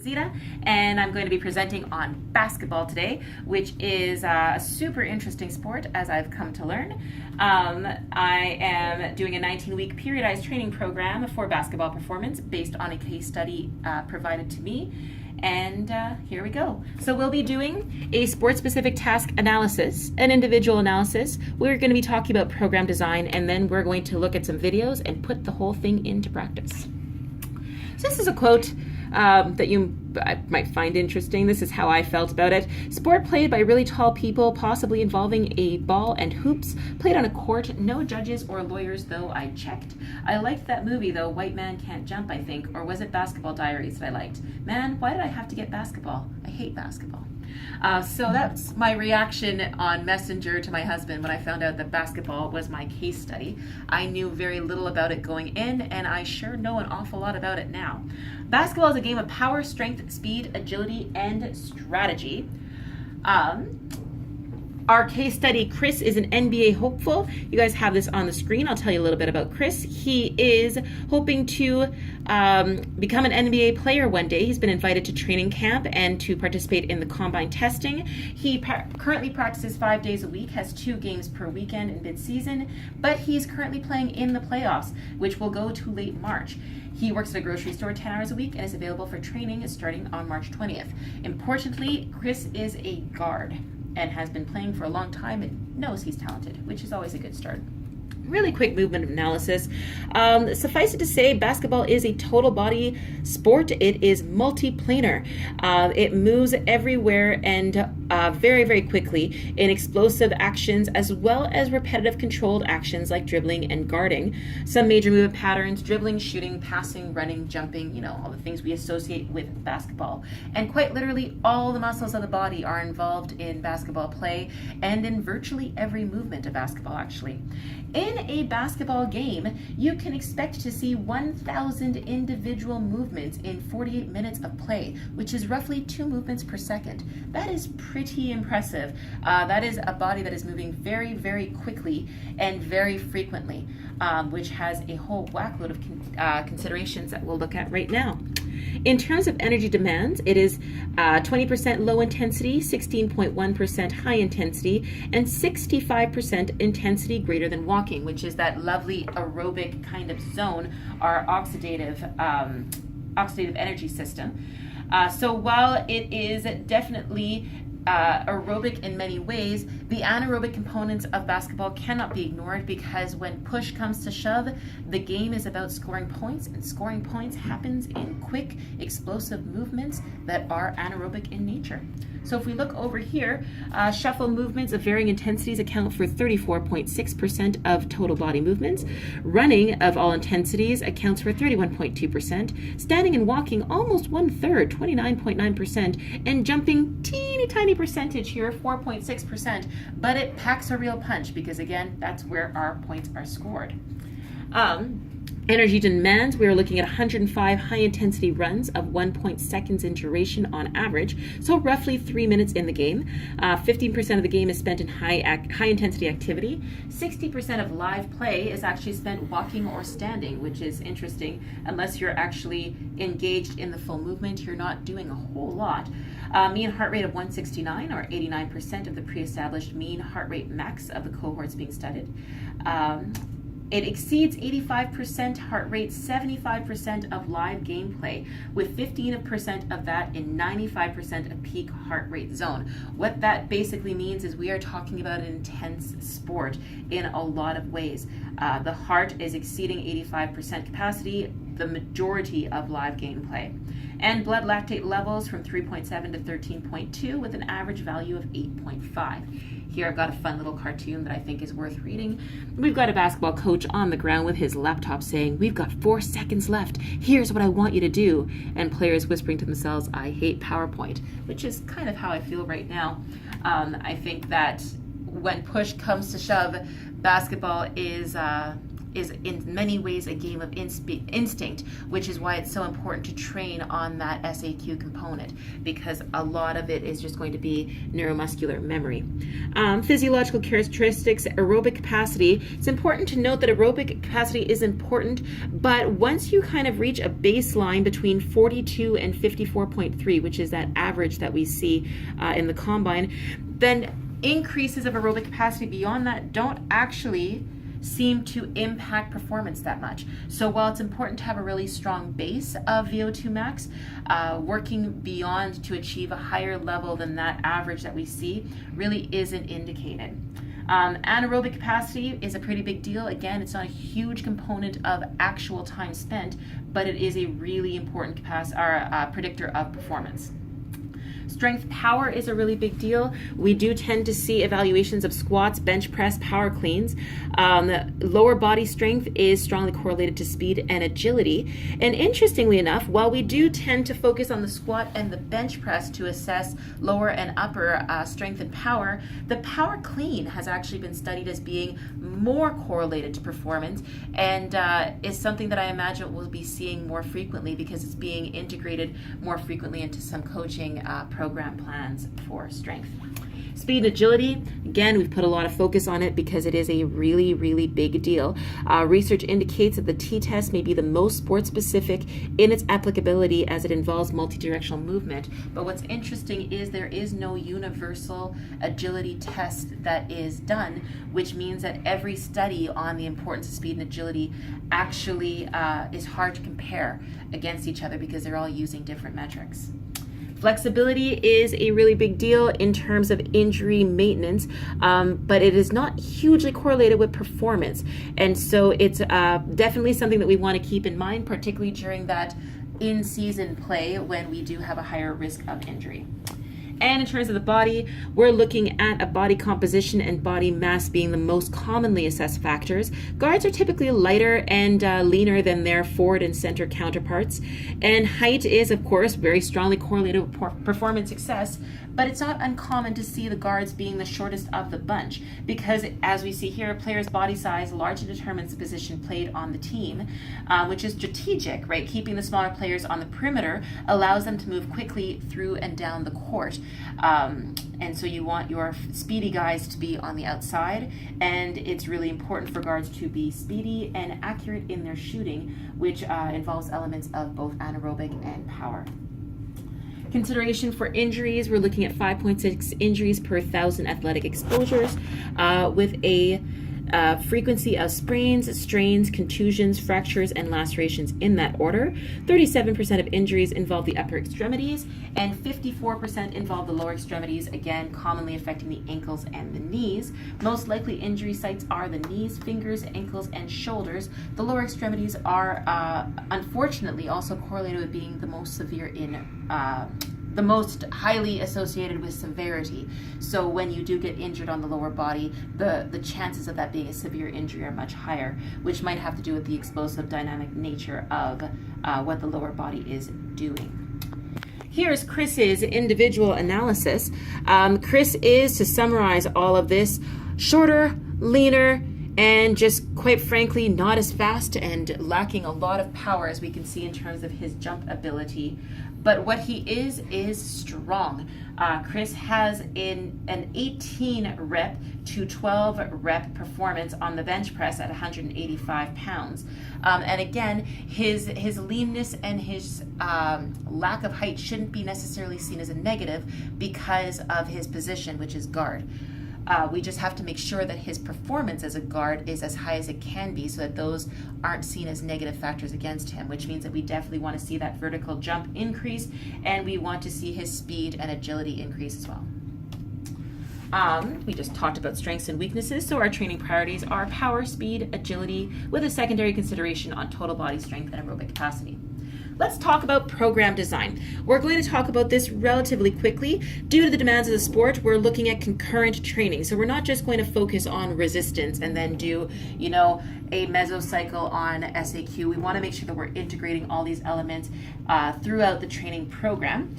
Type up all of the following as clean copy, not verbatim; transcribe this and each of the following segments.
Zita, and I'm going to be presenting on basketball today, which is a super interesting sport as I've come to learn. I am doing a 19-week periodized training program for basketball performance based on a case study provided to me. And here we go. So we'll be doing a sport-specific task analysis, an individual analysis. We're going to be talking about program design, and then we're going to look at some videos and put the whole thing into practice. So this is a quote that you might find interesting. This is how I felt about it. Sport played by really tall people, possibly involving a ball and hoops, played on a court, no judges or lawyers, though I checked. I liked that movie, though, White Man Can't Jump, I think, or was it Basketball Diaries that I liked? Man, why did I have to get basketball? I hate basketball. So that's my reaction on Messenger to my husband when I found out that basketball was my case study. I knew very little about it going in, and I sure know an awful lot about it now. Basketball is a game of power, strength, speed, agility, and strategy. Our case study, Chris, is an NBA hopeful. You guys have this on the screen. I'll tell you a little bit about Chris. He is hoping to become an NBA player one day. He's been invited to training camp and to participate in the combine testing. He currently practices 5 days a week, has 2 games per weekend in mid-season, but he's currently playing in the playoffs, which will go to late March. He works at a grocery store 10 hours a week and is available for training starting on March 20th. Importantly, Chris is a guard and has been playing for a long time and knows he's talented, which is always a good start. Really quick movement analysis. Suffice it to say, basketball is a total body sport. It is multiplanar. It moves everywhere and very, very quickly in explosive actions as well as repetitive controlled actions like dribbling and guarding. Some major movement patterns: dribbling, shooting, passing, running, jumping, all the things we associate with basketball. And quite literally, all the muscles of the body are involved in basketball play and in virtually every movement of basketball, actually. In a basketball game, you can expect to see 1,000 individual movements in 48 minutes of play, which is roughly 2 movements per second. That is pretty impressive. That is a body that is moving very, very quickly and very frequently, which has a whole whackload of considerations that we'll look at right now. In terms of energy demands, it is 20% low intensity, 16.1% high intensity, and 65% intensity greater than walking, which is that lovely aerobic kind of zone, our oxidative energy system. So while it is definitely aerobic in many ways, the anaerobic components of basketball cannot be ignored, because when push comes to shove, the game is about scoring points, and scoring points happens in quick, explosive movements that are anaerobic in nature. So if we look over here, shuffle movements of varying intensities account for 34.6% of total body movements. Running of all intensities accounts for 31.2%. Standing and walking almost 1/3, 29.9%. And jumping, teeny tiny percentage here, 4.6%. But it packs a real punch, because again, that's where our points are scored. Energy demands, we are looking at 105 high-intensity runs of 1 seconds in duration on average, so roughly 3 minutes in the game. 15% of the game is spent in high-intensity activity. 60% of live play is actually spent walking or standing, which is interesting. Unless you're actually engaged in the full movement, you're not doing a whole lot. Mean heart rate of 169, or 89% of the pre-established mean heart rate max of the cohorts being studied. It exceeds 85% heart rate, 75% of live gameplay, with 15% of that in 95% of peak heart rate zone. What that basically means is we are talking about an intense sport in a lot of ways. The heart is exceeding 85% capacity, the majority of live gameplay. And blood lactate levels from 3.7 to 13.2 with an average value of 8.5. Here I've got a fun little cartoon that I think is worth reading. We've got a basketball coach on the ground with his laptop saying, "We've got 4 seconds left. Here's what I want you to do." And players whispering to themselves, "I hate PowerPoint," which is kind of how I feel right now. I think that when push comes to shove, basketball is is in many ways a game of instinct, which is why it's so important to train on that SAQ component, because a lot of it is just going to be neuromuscular memory. Physiological characteristics, aerobic capacity. It's important to note that aerobic capacity is important, but once you kind of reach a baseline between 42 and 54.3, which is that average that we see in the combine, then increases of aerobic capacity beyond that don't actually seem to impact performance that much. So while it's important to have a really strong base of VO2 max, working beyond to achieve a higher level than that average that we see really isn't indicated. Anaerobic capacity is a pretty big deal. Again, it's not a huge component of actual time spent, but it is a really important predictor of performance. Strength power is a really big deal. We do tend to see evaluations of squats, bench press, power cleans. Lower body strength is strongly correlated to speed and agility. And interestingly enough, while we do tend to focus on the squat and the bench press to assess lower and upper strength and power, the power clean has actually been studied as being more correlated to performance, and is something that I imagine we'll be seeing more frequently because it's being integrated more frequently into some coaching program plans for strength. Speed and agility, again, we've put a lot of focus on it because it is a really, really big deal. Research indicates that the t-test may be the most sport-specific in its applicability as it involves multi-directional movement. But what's interesting is there is no universal agility test that is done, which means that every study on the importance of speed and agility actually is hard to compare against each other because they're all using different metrics. Flexibility is a really big deal in terms of injury maintenance, but it is not hugely correlated with performance. And so it's definitely something that we want to keep in mind, particularly during that in-season play when we do have a higher risk of injury. And in terms of the body, we're looking at a body composition and body mass being the most commonly assessed factors. Guards are typically lighter and leaner than their forward and center counterparts. And height is, of course, very strongly correlated with performance success, but it's not uncommon to see the guards being the shortest of the bunch because, as we see here, a player's body size largely determines the position played on the team, which is strategic, right? Keeping the smaller players on the perimeter allows them to move quickly through and down the court. And so you want your speedy guys to be on the outside, and it's really important for guards to be speedy and accurate in their shooting, which involves elements of both anaerobic and power. Consideration for injuries, we're looking at 5.6 injuries per 1,000 athletic exposures with a frequency of sprains, strains, contusions, fractures, and lacerations in that order. 37% of injuries involve the upper extremities, and 54% involve the lower extremities, again, commonly affecting the ankles and the knees. Most likely injury sites are the knees, fingers, ankles, and shoulders. The lower extremities are, unfortunately, also correlated with being the most severe the most highly associated with severity. So when you do get injured on the lower body, the chances of that being a severe injury are much higher, which might have to do with the explosive dynamic nature of what the lower body is doing. Here's Chris's individual analysis. Chris is, to summarize all of this, shorter, leaner, and just quite frankly not as fast and lacking a lot of power as we can see in terms of his jump ability. But what he is strong. Chris has an 18 rep to 12 rep performance on the bench press at 185 pounds. And again, his leanness and his lack of height shouldn't be necessarily seen as a negative because of his position, which is guard. We just have to make sure that his performance as a guard is as high as it can be so that those aren't seen as negative factors against him, which means that we definitely want to see that vertical jump increase, and we want to see his speed and agility increase as well. We just talked about strengths and weaknesses, so our training priorities are power, speed, agility, with a secondary consideration on total body strength and aerobic capacity. Let's talk about program design. We're going to talk about this relatively quickly. Due to the demands of the sport, we're looking at concurrent training. So we're not just going to focus on resistance and then do, a mesocycle on SAQ. We want to make sure that we're integrating all these elements throughout the training program.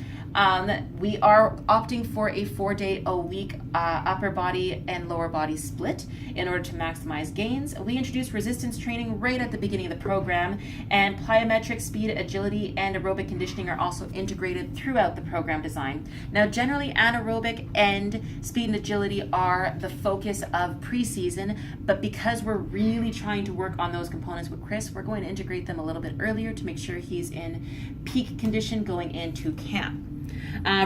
We are opting for a 4-day-a-week upper body and lower body split in order to maximize gains. We introduced resistance training right at the beginning of the program, and plyometric, speed, agility, and aerobic conditioning are also integrated throughout the program design. Now, generally, anaerobic and speed and agility are the focus of preseason, but because we're really trying to work on those components with Chris, we're going to integrate them a little bit earlier to make sure he's in peak condition going into camp.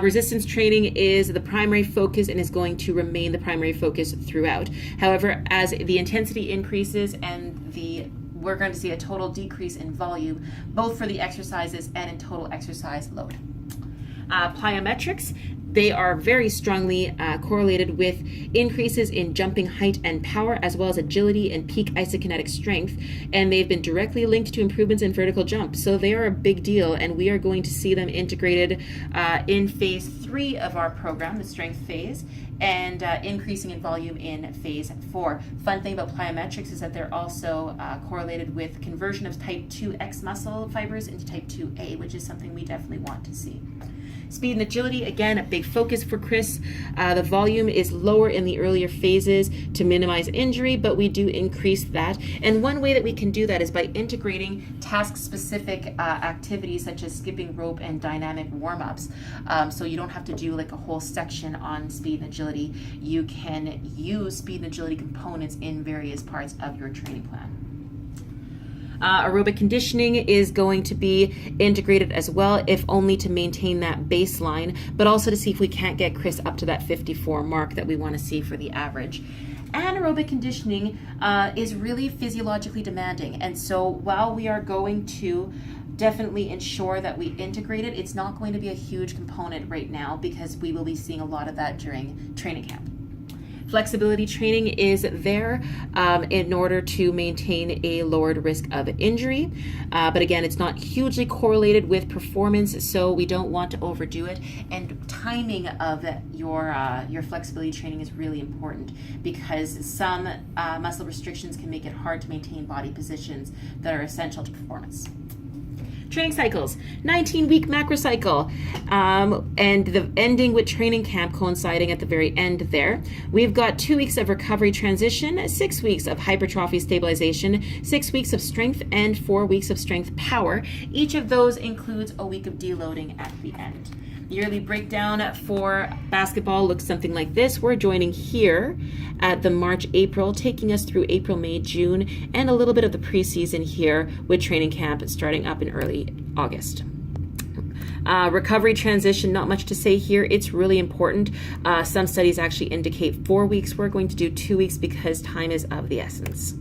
Resistance training is the primary focus and is going to remain the primary focus throughout. However, as the intensity increases and we're going to see a total decrease in volume, both for the exercises and in total exercise load. Plyometrics, they are very strongly correlated with increases in jumping height and power, as well as agility and peak isokinetic strength, and they've been directly linked to improvements in vertical jump. So they are a big deal, and we are going to see them integrated in phase 3 of our program, the strength phase, and increasing in volume in phase 4. Fun thing about plyometrics is that they're also correlated with conversion of type 2X muscle fibers into type 2A, which is something we definitely want to see. Speed and agility, again, a big focus for Chris. The volume is lower in the earlier phases to minimize injury, but we do increase that. And one way that we can do that is by integrating task-specific activities such as skipping rope and dynamic warm-ups. So you don't have to do like a whole section on speed and agility. You can use speed and agility components in various parts of your training plan. Aerobic conditioning is going to be integrated as well, if only to maintain that baseline, but also to see if we can't get Chris up to that 54 mark that we want to see for the average. Anaerobic conditioning is really physiologically demanding, and so while we are going to definitely ensure that we integrate it, it's not going to be a huge component right now because we will be seeing a lot of that during training camp. Flexibility training is there in order to maintain a lowered risk of injury. But again, it's not hugely correlated with performance, so we don't want to overdo it. And timing of your flexibility training is really important because some muscle restrictions can make it hard to maintain body positions that are essential to performance. Training cycles, 19-week macro cycle, and the ending with training camp coinciding at the very end there. We've got 2 weeks of recovery transition, 6 weeks of hypertrophy stabilization, 6 weeks of strength, and 4 weeks of strength power. Each of those includes a week of deloading at the end. Yearly breakdown for basketball looks something like this. We're joining here at the March-April, taking us through April, May, June, and a little bit of the preseason here with training camp starting up in early August. Recovery transition, not much to say here. It's really important. Some studies actually indicate 4 weeks. We're going to do 2 weeks because time is of the essence.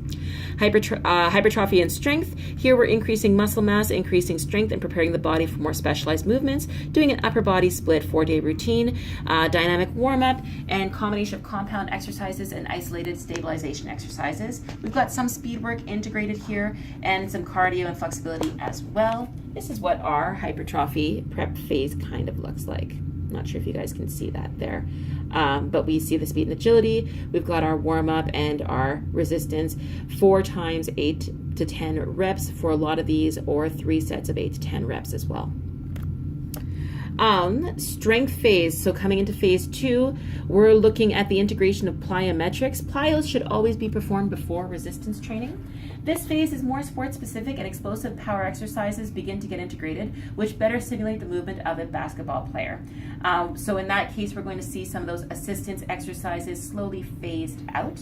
Hypertrophy and strength. Here we're increasing muscle mass, increasing strength, and preparing the body for more specialized movements, doing an upper body split 4-day routine, dynamic warm-up, and combination of compound exercises and isolated stabilization exercises. We've got some speed work integrated here and some cardio and flexibility as well. This is what our hypertrophy prep phase kind of looks like. I'm not sure if you guys can see that there. But we see the speed and agility. We've got our warm-up and our resistance, 4 times 8 to 10 reps for a lot of these, or 3 sets of 8 to 10 reps as well. Strength phase, so coming into phase 2, we're looking at the integration of plyometrics. Plyos should always be performed before resistance training. This phase is more sport-specific, and explosive power exercises begin to get integrated, which better simulate the movement of a basketball player. So in that case, we're going to see some of those assistance exercises slowly phased out.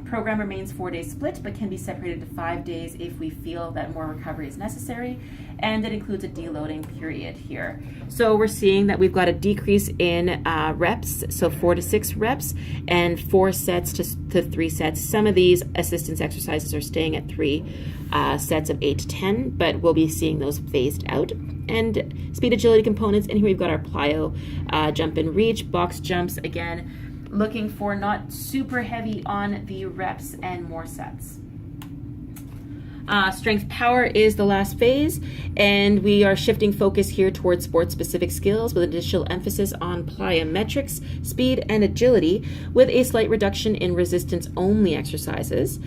Program remains 4-day split, but can be separated to 5 days if we feel that more recovery is necessary, and it includes a deloading period here. So we're seeing that we've got a decrease in reps, so 4 to 6 reps, and 4 sets to 3 sets. Some of these assistance exercises are staying at 3 sets of 8 to 10, but we'll be seeing those phased out. And speed agility components, and here we've got our plyo, jump and reach, box jumps, again, looking for not super heavy on the reps and more sets. Strength power is the last phase, and we are shifting focus here towards sports-specific skills with additional emphasis on plyometrics, speed, and agility, with a slight reduction in resistance-only exercises.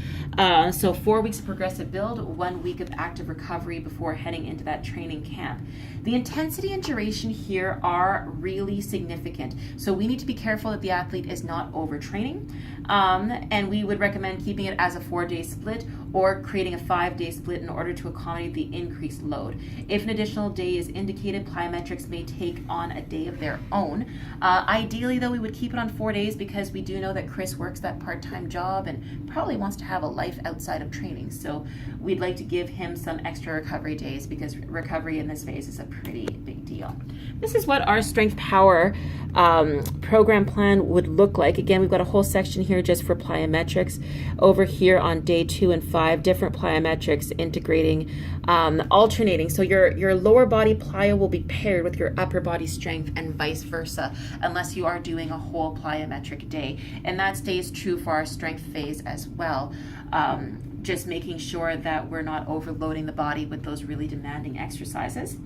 So 4 weeks of progressive build, 1 week of active recovery before heading into that training camp. The intensity and duration here are really significant, so we need to be careful that the athlete is not overtraining, and we would recommend keeping it as a 4-day split or creating a 5-day split in order to accommodate the increased load. If an additional day is indicated, plyometrics may take on a day of their own. Ideally, though, we would keep it on 4 days because we do know that Chris works that part-time job and probably wants to have a life outside of training. So we'd like to give him some extra recovery days because recovery in this phase is a pretty big deal. This is what our strength power program plan would look like. Again, we've got a whole section here just for plyometrics. Over here on day 2 and 5, different plyometrics integrating, alternating. So your lower body plyo will be paired with your upper body strength and vice versa, unless you are doing a whole plyometric day. And that stays true for our strength phase as well. Just making sure that we're not overloading the body with those really demanding exercises.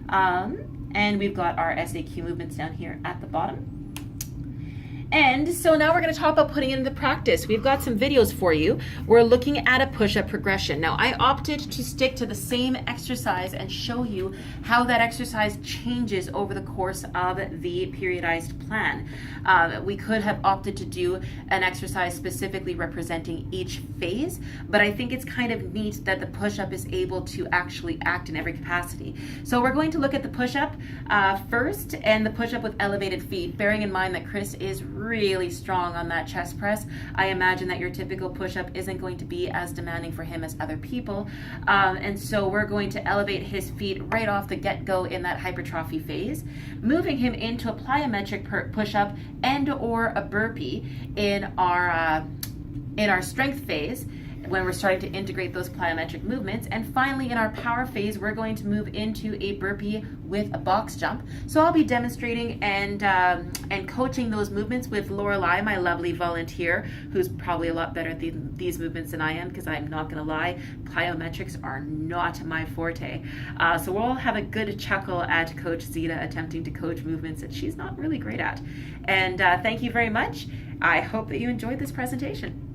And we've got our SAQ movements down here at the bottom. And so now we're going to talk about putting it into practice. We've got some videos for you. We're looking at a push-up progression. Now, I opted to stick to the same exercise and show you how that exercise changes over the course of the periodized plan. We could have opted to do an exercise specifically representing each phase, but I think it's kind of neat that the push-up is able to actually act in every capacity. So we're going to look at the push-up first, and the push-up with elevated feet, bearing in mind that Chris is really strong on that chest press. I imagine that your typical push-up isn't going to be as demanding for him as other people. And so we're going to elevate his feet right off the get-go in that hypertrophy phase, moving him into a plyometric push-up and or a burpee in our strength phase, when we're starting to integrate those plyometric movements. And finally, in our power phase, we're going to move into a burpee with a box jump. So I'll be demonstrating and coaching those movements with Lorelei, my lovely volunteer, who's probably a lot better at these movements than I am, because I'm not gonna lie, plyometrics are not my forte. So we'll have a good chuckle at Coach Zita attempting to coach movements that she's not really great at. And thank you very much. I hope that you enjoyed this presentation.